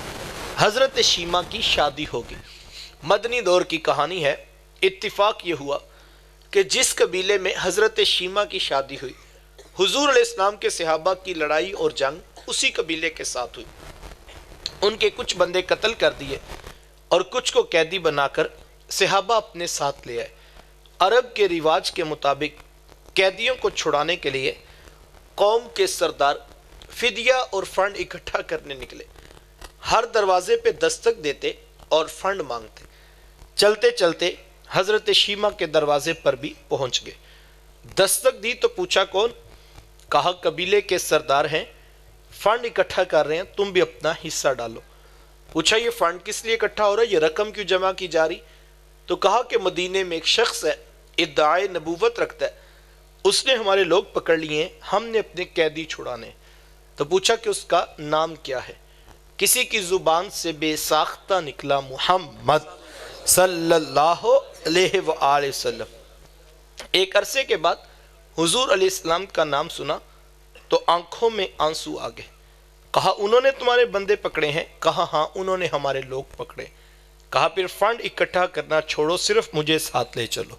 حضرت شیمہ کی شادی ہوگی. مدنی دور کی کہانی ہے. اتفاق یہ ہوا کہ جس قبیلے میں حضرت شیمہ کی شادی ہوئی، حضور علیہ السلام کے صحابہ کی لڑائی اور جنگ اسی قبیلے کے ساتھ ہوئی. ان کے کچھ بندے قتل کر دیے اور کچھ کو قیدی بنا کر صحابہ اپنے ساتھ لے آئے. عرب کے رواج کے مطابق قیدیوں کو چھڑانے کے لیے قوم کے سردار فدیہ اور فنڈ اکٹھا کرنے نکلے. ہر دروازے پہ دستک دیتے اور فنڈ مانگتے. چلتے چلتے حضرت شیمہ کے دروازے پر بھی پہنچ گئے. دستک دی تو پوچھا کون؟ کہا قبیلے کے سردار ہیں، فنڈ اکٹھا کر رہے ہیں، تم بھی اپنا حصہ ڈالو. پوچھا یہ فنڈ کس لیے اکٹھا ہو رہا ہے، یہ رقم کیوں جمع کی جا رہی؟ تو کہا کہ مدینے میں ایک شخص ہے، ادعائے نبوت رکھتا ہے، اس نے ہمارے لوگ پکڑ لیے ہیں، ہم نے اپنے قیدی چھڑانے. تو پوچھا کہ اس کا نام کیا ہے؟ کسی کی زبان سے بے ساختہ نکلا محمد صلی اللہ علیہ وآلہ وسلم. ایک عرصے کے بعد حضور علیہ السلام کا نام سنا تو آنکھوں میں آنسو آ گئے. کہا انہوں نے تمہارے بندے پکڑے ہیں؟ کہا ہاں انہوں نے ہمارے لوگ پکڑے. کہا پھر فنڈ اکٹھا کرنا چھوڑو، صرف مجھے ساتھ لے چلو.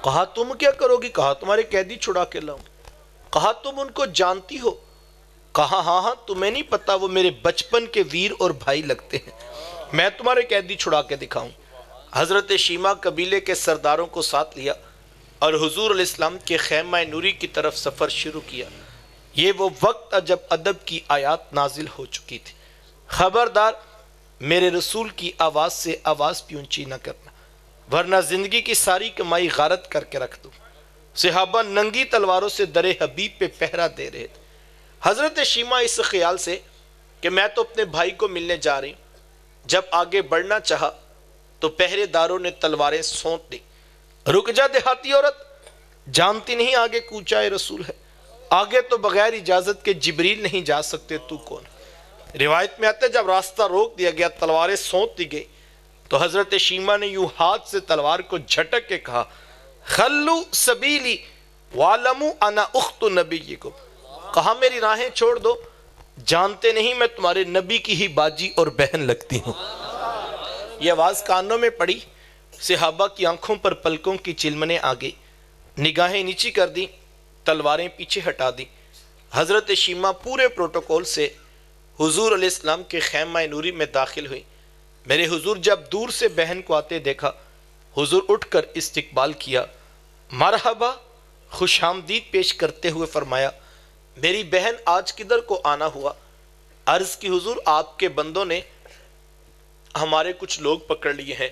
کہا تم کیا کرو گی؟ کہا تمہارے قیدی چھڑا کے لاؤں. کہا تم ان کو جانتی ہو؟ کہا ہاں ہاں، تمہیں نہیں پتا وہ میرے بچپن کے ویر اور بھائی لگتے ہیں، میں تمہارے قیدی چھڑا کے دکھاؤں. حضرت شیمہ قبیلے کے سرداروں کو ساتھ لیا اور حضور علیہ السلام کے خیمہ نوری کی طرف سفر شروع کیا. یہ وہ وقت تھا جب ادب کی آیات نازل ہو چکی تھی. خبردار میرے رسول کی آواز سے آواز بھی اونچی نہ کرنا ورنہ زندگی کی ساری کمائی غارت کر کے رکھ دوں. صحابہ ننگی تلواروں سے در حبیب پہ پہرا دے رہے تھے. حضرت شیمہ اس خیال سے کہ میں تو اپنے بھائی کو ملنے جا رہی ہوں، جب آگے بڑھنا چاہا تو پہرے داروں نے تلواریں سونت دی. رک جا دیہاتی عورت، جانتی نہیں آگے کوچہ رسول ہے، آگے تو بغیر اجازت کے جبریل نہیں جا سکتے، تو کون؟ روایت میں آتا ہے جب راستہ روک دیا گیا، تلواریں سونت دی گئی تو حضرت شیمہ نے یوں ہاتھ سے تلوار کو جھٹک کے کہا خلو سبیلی وعلموا انا اخت نبیکم. کہا میری راہیں چھوڑ دو، جانتے نہیں میں تمہارے نبی کی ہی باجی اور بہن لگتی ہوں. یہ آواز کانوں میں پڑی، صحابہ کی آنکھوں پر پلکوں کی چلمنے آ گئی، نگاہیں نیچی کر دی، تلواریں پیچھے ہٹا دی. حضرت شیمہ پورے پروٹوکول سے حضور علیہ السلام کے خیمہ نوری میں داخل ہوئی. میرے حضور جب دور سے بہن کو آتے دیکھا، حضور اٹھ کر استقبال کیا، مرحبا خوش آمدید پیش کرتے ہوئے فرمایا میری بہن آج کدھر کو آنا ہوا؟ عرض کی حضور آپ کے بندوں نے ہمارے کچھ لوگ پکڑ لیے ہیں،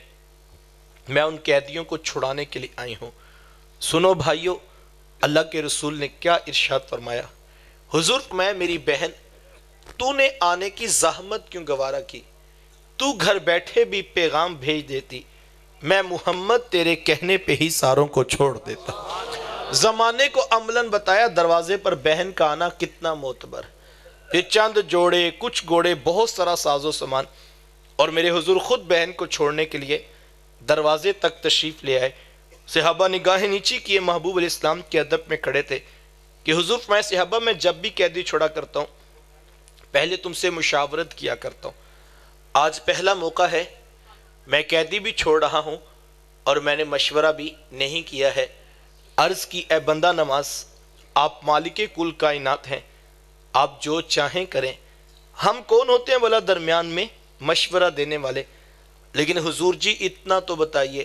میں ان قیدیوں کو چھڑانے کے لیے آئی ہوں. سنو بھائیو، اللہ کے رسول نے کیا ارشاد فرمایا. حضور میں میری بہن تو نے آنے کی زحمت کیوں گوارا کی؟ تو گھر بیٹھے بھی پیغام بھیج دیتی، میں محمد تیرے کہنے پہ ہی ساروں کو چھوڑ دیتا. زمانے کو عملاً بتایا دروازے پر بہن کا آنا کتنا معتبر. پھر چند جوڑے، کچھ گھوڑے، بہت سارا ساز و سامان، اور میرے حضور خود بہن کو چھوڑنے کے لیے دروازے تک تشریف لے آئے. صحابہ نگاہیں نیچی کیے محبوب علیہ السلام کے ادب میں کھڑے تھے کہ حضور فرمائے صحابہ میں جب بھی قیدی چھوڑا کرتا ہوں پہلے تم سے مشاورت کیا کرتا ہوں. آج پہلا موقع ہے، میں قیدی بھی چھوڑ رہا ہوں اور میں نے مشورہ بھی نہیں کیا ہے. عرض کی اے بندہ نماز، آپ مالک کل کائنات ہیں، آپ جو چاہیں کریں. ہم کون ہوتے ہیں بھلا درمیان میں مشورہ دینے والے؟ لیکن حضور جی اتنا تو بتائیے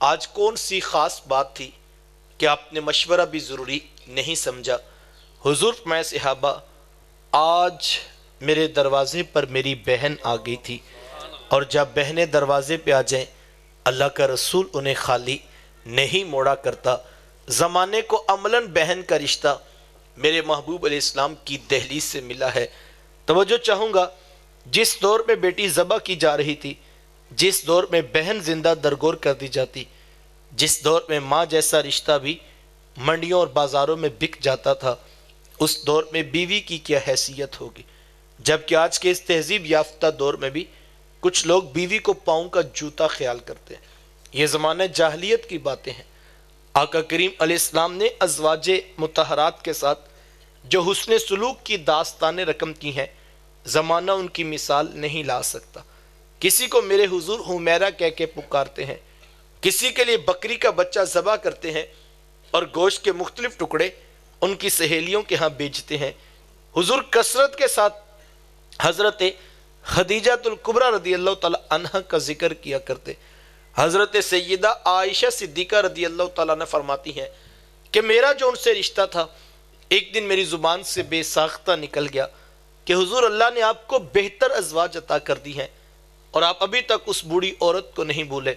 آج کون سی خاص بات تھی کہ آپ نے مشورہ بھی ضروری نہیں سمجھا؟ حضور فرمائے صحابہ آج میرے دروازے پر میری بہن آ گئی تھی، اور جب بہنیں دروازے پہ آ جائیں اللہ کا رسول انہیں خالی نہیں موڑا کرتا. زمانے کو عملاً بہن کا رشتہ میرے محبوب علیہ السلام کی دہلیز سے ملا ہے. توجہ چاہوں گا، جس دور میں بیٹی ذبح کی جا رہی تھی جس دور میں بہن زندہ درگور کر دی جاتی، جس دور میں ماں جیسا رشتہ بھی منڈیوں اور بازاروں میں بک جاتا تھا، اس دور میں بیوی کی کیا حیثیت ہوگی؟ جبکہ آج کے اس تہذیب یافتہ دور میں بھی کچھ لوگ بیوی کو پاؤں کا جوتا خیال کرتے ہیں۔ یہ زمانہ جاہلیت کی باتیں ہیں۔ آقا کریم علیہ السلام نے ازواج مطہرات کے ساتھ جو حسن سلوک کی داستانیں رقم کی ہیں، زمانہ ان کی مثال نہیں لا سکتا۔ کسی کو میرے حضور حمیرہ کہہ کے پکارتے ہیں، کسی کے لیے بکری کا بچہ ذبح کرتے ہیں اور گوشت کے مختلف ٹکڑے ان کی سہیلیوں کے ہاں بیچتے ہیں۔ حضور کثرت کے ساتھ حضرت خدیجہ الکبریٰ رضی اللہ تعالی عنہ کا ذکر کیا کرتے۔ حضرت سیدہ عائشہ صدیقہ رضی اللہ تعالیٰ عنہ فرماتی ہیں کہ میرا جو ان سے رشتہ تھا، ایک دن میری زبان سے بے ساختہ نکل گیا کہ حضور اللہ نے آپ کو بہتر ازواج عطا کر دی ہیں اور آپ ابھی تک اس بوڑھی عورت کو نہیں بھولے۔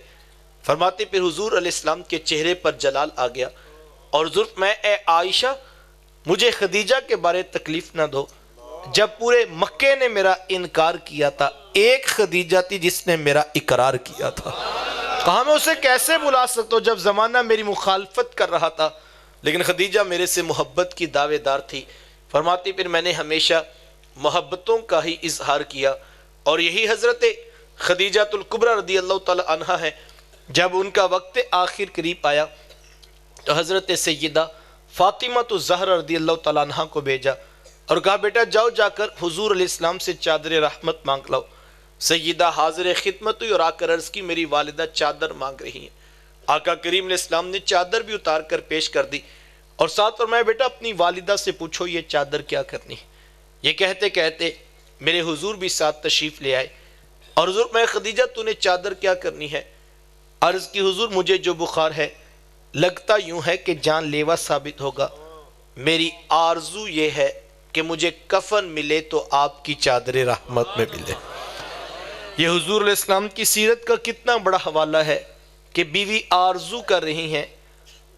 فرماتے پھر حضور علیہ السلام کے چہرے پر جلال آ گیا اور حضور میں اے عائشہ مجھے خدیجہ کے بارے تکلیف نہ دو، جب پورے مکے نے میرا انکار کیا تھا ایک خدیجہ تھی جس نے میرا اقرار کیا تھا۔ کہا میں اسے کیسے بلا سکتا ہوں جب زمانہ میری مخالفت کر رہا تھا، لیکن خدیجہ میرے سے محبت کی دعوے دار تھی۔ فرماتی پھر میں نے ہمیشہ محبتوں کا ہی اظہار کیا اور یہی حضرت خدیجہ الکبریٰ رضی اللہ تعالی عنہ ہے۔ جب ان کا وقت آخر قریب آیا تو حضرت سیدہ فاطمہ الزہرا رضی اللہ تعالیٰ عنہ کو بھیجا اور کہا بیٹا جاؤ جا کر حضور علیہ السلام سے چادر رحمت مانگ لاؤ۔ سیدہ حاضر خدمت ہوئی اور آ کر عرض کی میری والدہ چادر مانگ رہی ہیں۔ آقا کریم علیہ السلام نے چادر بھی اتار کر پیش کر دی اور ساتھ فرمایا بیٹا اپنی والدہ سے پوچھو یہ چادر کیا کرنی ہے۔ یہ کہتے کہتے میرے حضور بھی ساتھ تشریف لے آئے اور حضور میں خدیجہ تو نے چادر کیا کرنی ہے؟ عرض کی حضور مجھے جو بخار ہے لگتا یوں ہے کہ جان لیوا ثابت ہوگا، میری آرزو یہ ہے کہ مجھے کفن ملے تو آپ کی چادر رحمت میں ملے۔ یہ حضور علیہ السلام کی سیرت کا کتنا بڑا حوالہ ہے کہ بیوی آرزو کر رہی ہیں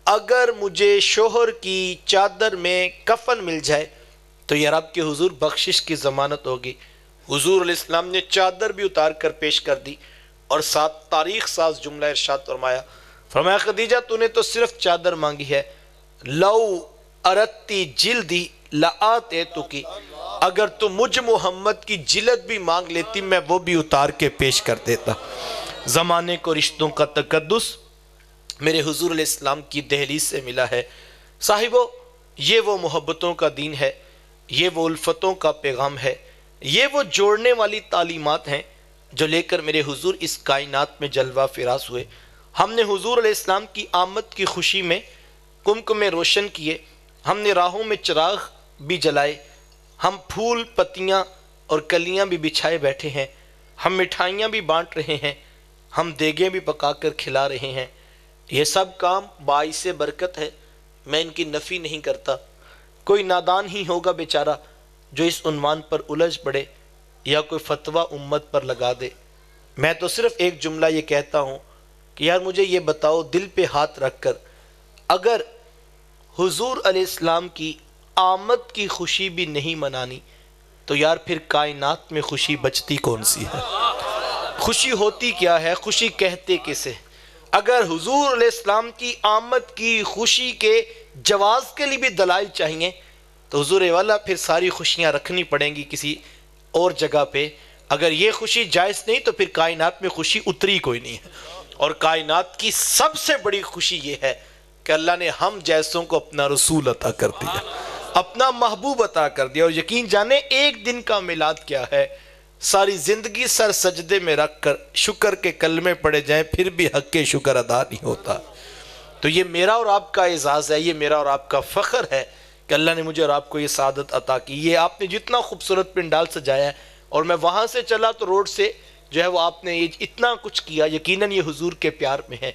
اگر مجھے شوہر کی چادر میں کفن مل جائے تو یہ رب کے حضور بخشش کی ضمانت ہوگی۔ حضور علیہ السلام نے چادر بھی اتار کر پیش کر دی اور ساتھ تاریخ ساز جملہ ارشاد فرمایا خدیجہ تو نے تو صرف چادر مانگی ہے، لو ارتی جلدی لآتیتکی، اگر تو مجھ محمد کی جلد بھی مانگ لیتی میں وہ بھی اتار کے پیش کر دیتا۔ زمانے کو رشتوں کا تقدس میرے حضور علیہ السلام کی دہلیز سے ملا ہے۔ صاحبو یہ وہ محبتوں کا دین ہے، یہ وہ الفتوں کا پیغام ہے، یہ وہ جوڑنے والی تعلیمات ہیں جو لے کر میرے حضور اس کائنات میں جلوہ فراز ہوئے۔ ہم نے حضور علیہ السلام کی آمد کی خوشی میں کمکمے روشن کیے، ہم نے راہوں میں چراغ بھی جلائے، ہم پھول پتیاں اور کلیاں بھی بچھائے بیٹھے ہیں، ہم مٹھائیاں بھی بانٹ رہے ہیں، ہم دیگیں بھی پکا کر کھلا رہے ہیں۔ یہ سب کام باعث برکت ہے، میں ان کی نفی نہیں کرتا۔ کوئی نادان ہی ہوگا بیچارہ جو اس عنوان پر الجھ پڑے یا کوئی فتویٰ امت پر لگا دے۔ میں تو صرف ایک جملہ یہ کہتا ہوں کہ یار مجھے یہ بتاؤ دل پہ ہاتھ رکھ کر، اگر حضور علیہ السلام کی آمد کی خوشی بھی نہیں منانی تو یار پھر کائنات میں خوشی بچتی کون سی ہے؟ خوشی ہوتی کیا ہے؟ خوشی کہتے کسے؟ اگر حضور علیہ السلام کی آمد کی خوشی کے جواز کے لیے بھی دلائل چاہیے تو حضور والا پھر ساری خوشیاں رکھنی پڑیں گی کسی اور جگہ پہ۔ اگر یہ خوشی جائز نہیں تو پھر کائنات میں خوشی اتری کوئی نہیں ہے۔ اور کائنات کی سب سے بڑی خوشی یہ ہے کہ اللہ نے ہم جیسوں کو اپنا رسول عطا کر دیا، اپنا محبوب عطا کر دیا۔ اور یقین جانے ایک دن کا میلاد کیا ہے، ساری زندگی سر سجدے میں رکھ کر شکر کے کلمے پڑے جائیں پھر بھی حق کے شکر ادا نہیں ہوتا۔ تو یہ میرا اور آپ کا اعزاز ہے، یہ میرا اور آپ کا فخر ہے کہ اللہ نے مجھے اور آپ کو یہ سعادت عطا کی۔ یہ آپ نے جتنا خوبصورت پنڈال سجایا ہے اور میں وہاں سے چلا تو روڈ سے جو ہے وہ آپ نے یہ اتنا کچھ کیا، یقیناً یہ حضور کے پیار میں ہے،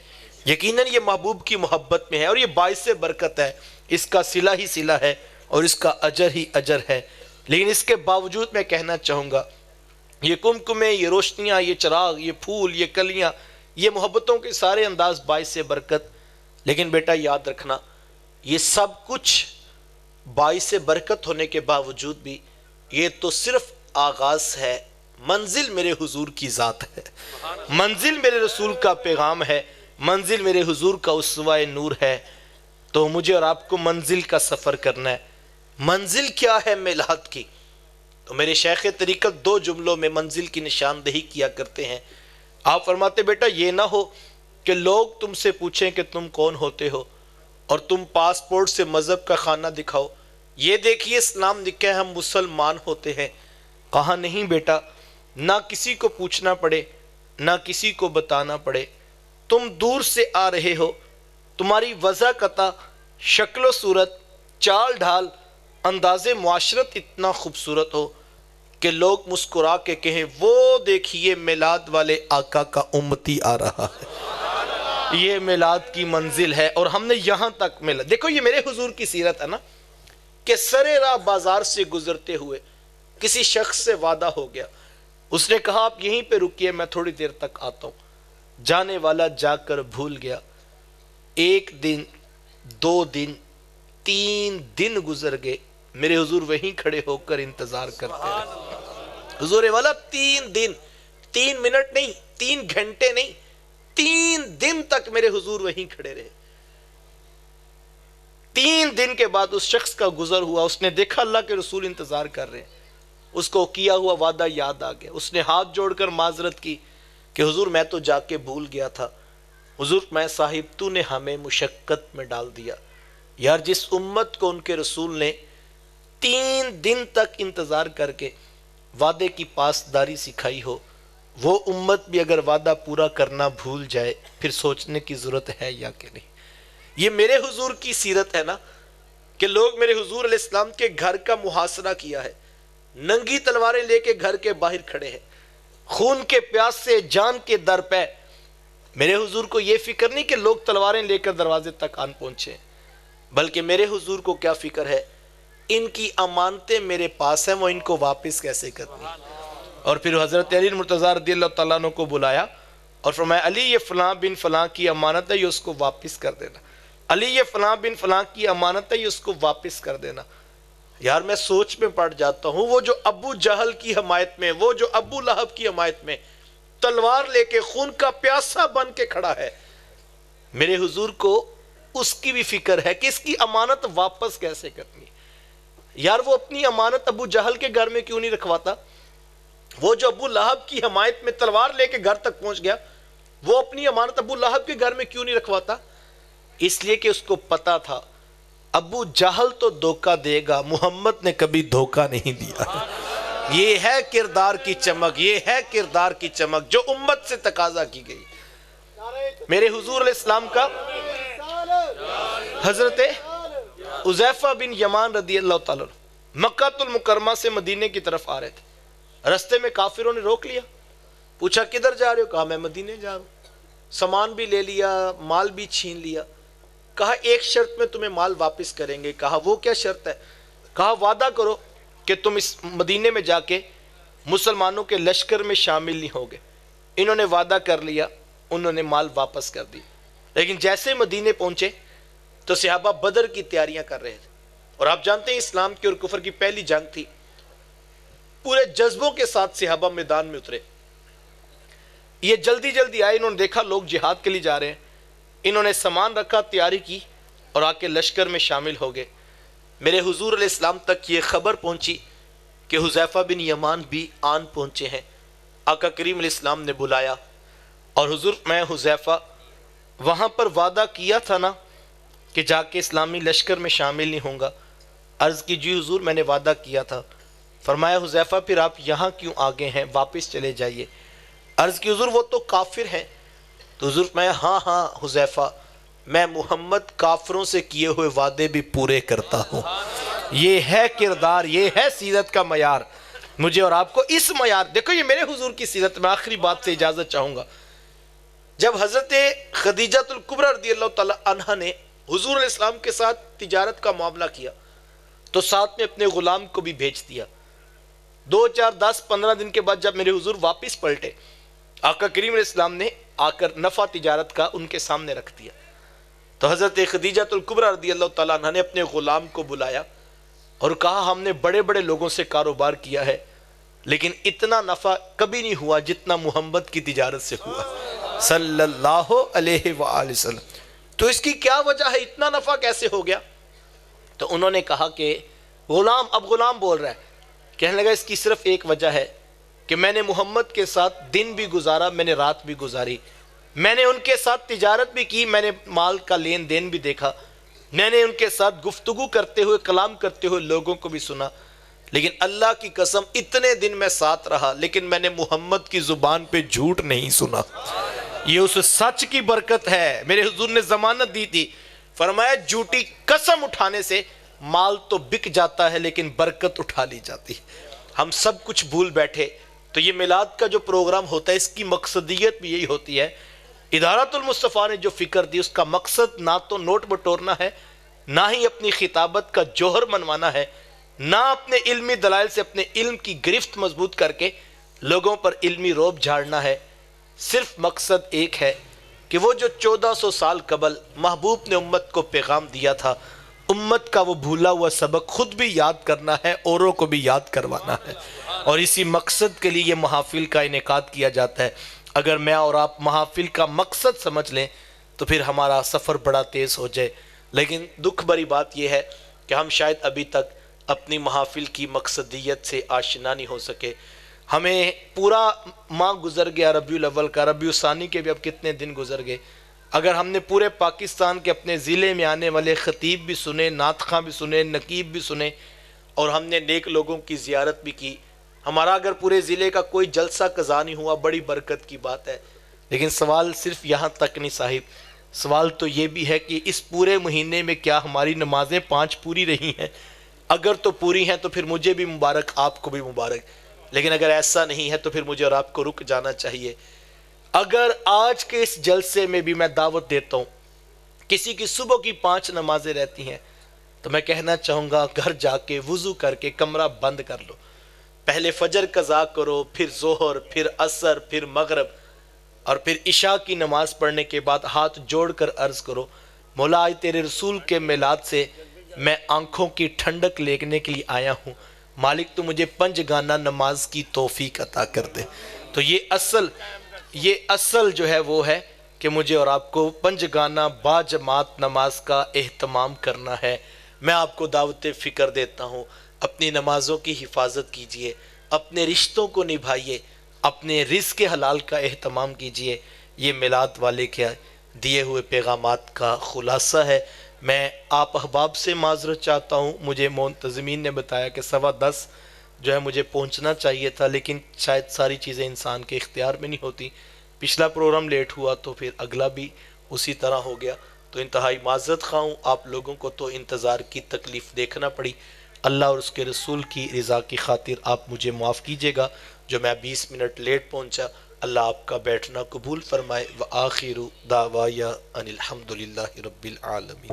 یقیناً یہ محبوب کی محبت میں ہے اور یہ باعث برکت ہے، اس کا صلہ ہی صلہ ہے اور اس کا اجر ہی اجر ہے۔ لیکن اس کے باوجود میں کہنا چاہوں گا یہ کمکمے، یہ روشنیاں، یہ چراغ، یہ پھول، یہ کلیاں، یہ محبتوں کے سارے انداز باعث برکت، لیکن بیٹا یاد رکھنا یہ سب کچھ باعث برکت ہونے کے باوجود بھی یہ تو صرف آغاز ہے، منزل میرے حضور کی ذات ہے، منزل میرے رسول کا پیغام ہے، منزل میرے حضور کا اسوہ نور ہے۔ تو مجھے اور آپ کو منزل کا سفر کرنا ہے۔ منزل کیا ہے میلاد کی؟ تو میرے شیخ طریقت 2 جملوں میں منزل کی نشاندہی کیا کرتے ہیں۔ آپ فرماتے بیٹا یہ نہ ہو کہ لوگ تم سے پوچھیں کہ تم کون ہوتے ہو اور تم پاسپورٹ سے مذہب کا خانہ دکھاؤ، یہ دیکھیے اسلام لکھا ہے ہم مسلمان ہوتے ہیں۔ کہا نہیں بیٹا، نہ کسی کو پوچھنا پڑے نہ کسی کو بتانا پڑے، تم دور سے آ رہے ہو، تمہاری وضع قطع، شکل و صورت، چال ڈھال، انداز معاشرت اتنا خوبصورت ہو کہ لوگ مسکرا کے کہیں وہ دیکھیے میلاد والے آقا کا امتی آ رہا ہے۔ یہ میلاد کی منزل ہے اور ہم نے یہاں تک میلاد۔ دیکھو یہ میرے حضور کی سیرت ہے نا، کہ سرے راہ بازار سے گزرتے ہوئے کسی شخص سے وعدہ ہو گیا، اس نے کہا آپ یہیں پہ رکیے میں تھوڑی دیر تک آتا ہوں۔ جانے والا جا کر بھول گیا۔ 1 دن 2 دن 3 دن گزر گئے، میرے حضور وہیں کھڑے ہو کر انتظار کرتے رہے۔ حضور والا 3 دن، 3 منٹ نہیں، 3 گھنٹے نہیں، 3 دن تک میرے حضور وہیں کھڑے رہے۔ 3 دن کے بعد اس شخص کا گزر ہوا، اس نے دیکھا اللہ کے رسول انتظار کر رہے ہیں، اس کو کیا ہوا وعدہ یاد آ گیا، اس نے ہاتھ جوڑ کر معذرت کی کہ حضور میں تو جا کے بھول گیا تھا، حضور میں صاحب تو نے ہمیں مشقت میں ڈال دیا۔ یار جس امت کو ان کے رسول نے 3 دن تک انتظار کر کے وعدے کی پاسداری سکھائی ہو، وہ امت بھی اگر وعدہ پورا کرنا بھول جائے پھر سوچنے کی ضرورت ہے یا کہ نہیں۔ یہ میرے حضور کی سیرت ہے نا، کہ لوگ میرے حضور علیہ السلام کے گھر کا محاصرہ کیا ہے، ننگی تلواریں لے کے گھر کے باہر کھڑے ہیں، خون کے پیاس سے جان کے در پہ۔ میرے حضور کو یہ فکر نہیں کہ لوگ تلواریں لے کر دروازے تک آن پہنچے، بلکہ میرے حضور کو کیا فکر ہے، ان کی امانتیں میرے پاس ہیں، وہ ان کو واپس کیسے کرنی۔ اور پھر حضرت علی مرتضیٰ رضی اللہ تعالیٰ عنہ کو بلایا اور فرمایا علی یہ فلاں بن فلاں کی امانت ہے، یہ اس کو واپس کر دینا۔ علی یہ فلاں بن فلاں کی امانت ہے، یہ اس کو واپس کر دینا۔ یار میں سوچ میں پڑ جاتا ہوں، وہ جو ابو جہل کی حمایت میں، وہ جو ابو لہب کی حمایت میں تلوار لے کے خون کا پیاسا بن کے کھڑا ہے، میرے حضور کو اس کی بھی فکر ہے کہ اس کی امانت واپس کیسے کرنی۔ یار وہ اپنی امانت ابو جہل کے گھر میں کیوں نہیں رکھواتا؟ وہ جو ابو لہب کی حمایت میں تلوار لے کے گھر تک پہنچ گیا، وہ اپنی امانت ابو لہب کے گھر میں کیوں نہیں رکھواتا؟ اس لیے کہ اس کو پتا تھا ابو جہل تو دھوکہ دے گا، محمد نے کبھی دھوکہ نہیں دیا۔ یہ ہے کردار کی چمک، یہ ہے کردار کی چمک جو امت سے تقاضا کی گئی۔ میرے حضور علیہ السلام کا حضرت حذیفہ بن یمان رضی اللہ تعالیٰ مکہ المکرمہ سے مدینے کی طرف آ رہے تھے، رستے میں کافروں نے روک لیا، پوچھا کدھر جا رہے ہو؟ کہا میں مدینے جا رہا ہوں۔ سامان بھی لے لیا، مال بھی چھین لیا۔ کہا ایک شرط میں تمہیں مال واپس کریں گے۔ کہا وہ کیا شرط ہے؟ کہا وعدہ کرو کہ تم اس مدینے میں جا کے مسلمانوں کے لشکر میں شامل نہیں ہوگے۔ انہوں نے وعدہ کر لیا، انہوں نے مال واپس کر دی۔ لیکن جیسے مدینے پہنچے تو صحابہ بدر کی تیاریاں کر رہے تھے، اور آپ جانتے ہیں اسلام کی اور کفر کی پہلی جنگ تھی۔ پورے جذبوں کے ساتھ صحابہ میدان میں اترے، یہ جلدی جلدی آئے، انہوں نے دیکھا لوگ جہاد کے لیے جا رہے ہیں، انہوں نے سامان رکھا، تیاری کی اور آ کے لشکر میں شامل ہو گئے۔ میرے حضور علیہ السلام تک یہ خبر پہنچی کہ حذیفہ بن یمان بھی آن پہنچے ہیں۔ آقا کریم علیہ السلام نے بلایا اور حضور میں حذیفہ وہاں پر وعدہ کیا تھا نا کہ جا کے اسلامی لشکر میں شامل نہیں ہوں گا۔ عرض کی جی حضور میں نے وعدہ کیا تھا۔ فرمایا حذیفہ پھر آپ یہاں کیوں آگے ہیں، واپس چلے جائیے۔ عرض کی حضور وہ تو کافر ہیں۔ تو حضور میں ہاں حذیفہ میں محمد کافروں سے کیے ہوئے وعدے بھی پورے کرتا ہوں۔ یہ ہے کردار، یہ ہے سیرت کا معیار۔ مجھے اور آپ کو اس معیار، دیکھو یہ میرے حضور کی سیرت۔ میں آخری بات سے اجازت چاہوں گا، جب حضرت خدیجہ الکبریٰ رضی اللہ تعالی عنہ نے حضور علیہ السلام کے ساتھ تجارت کا معاملہ کیا تو ساتھ میں اپنے غلام کو بھی بھیج دیا۔ 2 4 10 15 دن کے بعد جب میرے حضور واپس پلٹے، آقا کریم علیہ السلام نے آ کر نفع تجارت کا ان کے سامنے رکھ دیا۔ تو حضرت خدیجہ الکبریٰ رضی اللہ تعالیٰ عنہ نے اپنے غلام کو بلایا اور کہا ہم نے بڑے بڑے لوگوں سے کاروبار کیا ہے، لیکن اتنا نفع کبھی نہیں ہوا جتنا محمد کی تجارت سے ہوا صلی اللہ علیہ وآلہ وسلم. تو اس کی کیا وجہ ہے، اتنا نفع کیسے ہو گیا؟ تو انہوں نے کہا کہ غلام، اب غلام بول رہا ہے، کہنے لگا اس کی صرف ایک وجہ ہے کہ میں نے محمد کے ساتھ دن بھی گزارا، میں نے رات بھی گزاری، میں نے ان کے ساتھ تجارت بھی کی، میں نے مال کا لین دین بھی دیکھا، میں نے ان کے ساتھ گفتگو کرتے ہوئے، کلام کرتے ہوئے لوگوں کو بھی سنا، لیکن اللہ کی قسم اتنے دن میں ساتھ رہا لیکن میں نے محمد کی زبان پہ جھوٹ نہیں سنا. یہ اس سچ کی برکت ہے. میرے حضور نے ضمانت دی تھی، فرمایا جھوٹی قسم اٹھانے سے مال تو بک جاتا ہے لیکن برکت اٹھا لی جاتی ہے. ہم سب کچھ بھول بیٹھے. تو یہ میلاد کا جو پروگرام ہوتا ہے اس کی مقصدیت بھی یہی ہوتی ہے. ادارۃ المصطفیٰ نے جو فکر دی اس کا مقصد نہ تو نوٹ بٹورنا ہے، نہ ہی اپنی خطابت کا جوہر منوانا ہے، نہ اپنے علمی دلائل سے اپنے علم کی گرفت مضبوط کر کے لوگوں پر علمی روب جھاڑنا ہے. صرف مقصد ایک ہے کہ وہ جو 1400 سال قبل محبوب نے امت کو پیغام دیا تھا، امت کا وہ بھولا ہوا سبق خود بھی یاد کرنا ہے، اوروں کو بھی یاد کروانا ہے. اور اسی مقصد کے لیے یہ محافل کا انعقاد کیا جاتا ہے. اگر میں اور آپ محافل کا مقصد سمجھ لیں تو پھر ہمارا سفر بڑا تیز ہو جائے. لیکن دکھ بری بات یہ ہے کہ ہم شاید ابھی تک اپنی محافل کی مقصدیت سے آشنا نہیں ہو سکے. ہمیں پورا ماہ گزر گیا ربیع الاول کا، ربیع الثانی کے بھی اب کتنے دن گزر گئے. اگر ہم نے پورے پاکستان کے اپنے ضلع میں آنے والے خطیب بھی سنے، نعت خواں بھی سنے، نقیب بھی سنے، اور ہم نے نیک لوگوں کی زیارت بھی کی، ہمارا اگر پورے ضلع کا کوئی جلسہ قضا نہیں ہوا بڑی برکت کی بات ہے. لیکن سوال صرف یہاں تک نہیں صاحب، سوال تو یہ بھی ہے کہ اس پورے مہینے میں کیا ہماری نمازیں 5 پوری رہی ہیں؟ اگر تو پوری ہیں تو پھر مجھے بھی مبارک، آپ کو بھی مبارک. لیکن اگر ایسا نہیں ہے تو پھر مجھے اور آپ کو رک جانا چاہیے. اگر آج کے اس جلسے میں بھی میں دعوت دیتا ہوں، کسی کی صبح کی 5 نمازیں رہتی ہیں، تو میں کہنا چاہوں گا گھر جا کے وضو کر کے کمرہ بند کر لو، پہلے فجر قضا کرو، پھر ظہر، پھر عصر، پھر مغرب، اور پھر عشاء کی نماز پڑھنے کے بعد ہاتھ جوڑ کر عرض کرو مولا آج تیرے رسول کے میلاد سے میں آنکھوں کی ٹھنڈک لینے کے لیے آیا ہوں، مالک تو مجھے 5 گانا نماز کی توفیق عطا کر دے. تو یہ اصل جو ہے وہ ہے کہ مجھے اور آپ کو 5 گانا با جماعت نماز کا اہتمام کرنا ہے. میں آپ کو دعوت فکر دیتا ہوں، اپنی نمازوں کی حفاظت کیجئے، اپنے رشتوں کو نبھائیے، اپنے رزق حلال کا اہتمام کیجئے. یہ میلاد والے کے دیے ہوئے پیغامات کا خلاصہ ہے. میں آپ احباب سے معذرت چاہتا ہوں، مجھے منتظمین نے بتایا کہ 10:15 جو ہے مجھے پہنچنا چاہیے تھا، لیکن شاید ساری چیزیں انسان کے اختیار میں نہیں ہوتی. پچھلا پروگرام لیٹ ہوا تو پھر اگلا بھی اسی طرح ہو گیا. تو انتہائی معذرت خواہ ہوں، آپ لوگوں کو تو انتظار کی تکلیف دیکھنا پڑی. اللہ اور اس کے رسول کی رضا کی خاطر آپ مجھے معاف کیجئے گا جو میں 20 منٹ لیٹ پہنچا. اللہ آپ کا بیٹھنا قبول فرمائے. وآخر دعوایا ان الحمدللہ رب العالمین.